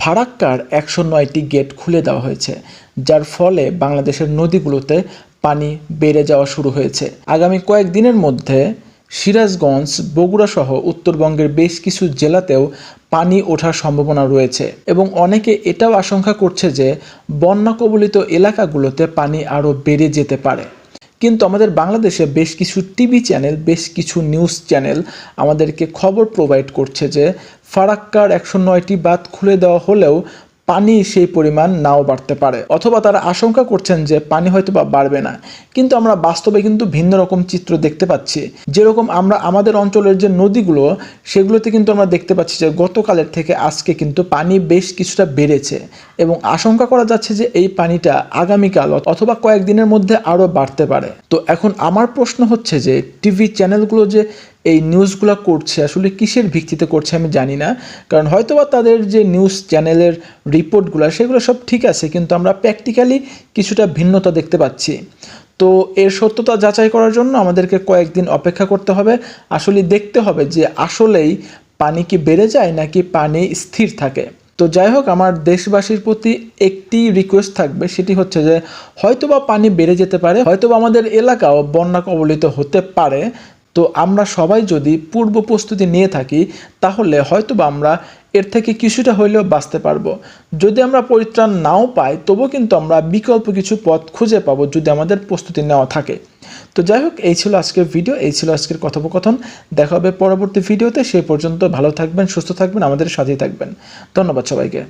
ফারাক্কার ১০৯টি গেট খুলে দেওয়া হয়েছে, যার ফলে বাংলাদেশের নদীগুলোতে পানি বেড়ে যাওয়া শুরু হয়েছে। আগামী কয়েকদিনের মধ্যে সিরাজগঞ্জ, বগুড়া সহ উত্তরবঙ্গের বেশ কিছু জেলাতেও পানি ওঠার সম্ভাবনা রয়েছে এবং অনেকে এটাও আশঙ্কা করছে যে বন্যা কবলিত এলাকাগুলোতে পানি আরও বেড়ে যেতে পারে। কিন্তু আমাদের বাংলাদেশে বেশ কিছু টিভি চ্যানেল, বেশ কিছু নিউজ চ্যানেল আমাদেরকে খবর প্রোভাইড করছে যে ফারাক্কার ১০৯টি বাঁধ খুলে দেওয়া হলেও পানি সেই পরিমাণ নাও বাড়তে পারে, অথবা তারা আশঙ্কা করছেন যে পানি হয়তো বা বাড়বে না। কিন্তু আমরা বাস্তবে কিন্তু ভিন্ন রকম চিত্র দেখতে পাচ্ছি। যেরকম আমরা আমাদের অঞ্চলের যে নদীগুলো, সেগুলোতে কিন্তু আমরা দেখতে পাচ্ছি যে গতকালের থেকে আজকে কিন্তু পানি বেশ কিছুটা বেড়েছে এবং আশঙ্কা করা যাচ্ছে যে এই পানিটা আগামীকাল অথবা কয়েকদিনের মধ্যে আরও বাড়তে পারে। তো এখন আমার প্রশ্ন হচ্ছে যে টিভি চ্যানেলগুলো যে এই নিউজগুলো করছে আসলে কিসের ভিত্তিতে করছে আমি জানি না। কারণ হয়তোবা তাদের যে নিউজ চ্যানেলের রিপোর্টগুলো সেগুলো সব ঠিক আছে, কিন্তু আমরা প্র্যাকটিক্যালি কিছুটা ভিন্নতা দেখতে পাচ্ছি। তো এর সত্যতা যাচাই করার জন্য আমাদেরকে কয়েকদিন অপেক্ষা করতে হবে। আসলে দেখতে হবে যে আসলেই পানি কি বেড়ে যায় নাকি পানি স্থির থাকে। তো যাই হোক, আমার দেশবাসীর প্রতি একটি রিকোয়েস্ট থাকবে, সেটি হচ্ছে যে হয়তোবা পানি বেড়ে যেতে পারে, হয়তোবা আমাদের এলাকাও বন্যা কবলিত হতে পারে। তো আমরা সবাই যদি পূর্ব প্রস্তুতি নিয়ে থাকি তাহলে হয়তোবা আমরা এর থেকে কিছুটা হইলেও বাঁচতে পারবো। যদি আমরা পরিত্রাণ নাও পাই তবুও কিন্তু আমরা বিকল্প কিছু পথ খুঁজে পাবো যদি আমাদের প্রস্তুতি নেওয়া থাকে। তো যাই হোক, এই ছিল আজকের ভিডিও, এই ছিল আজকের কথোপকথন। দেখা হবে পরবর্তী ভিডিওতে। সেই পর্যন্ত ভালো থাকবেন, সুস্থ থাকবেন, আমাদের সাথেই থাকবেন। ধন্যবাদ সবাইকে।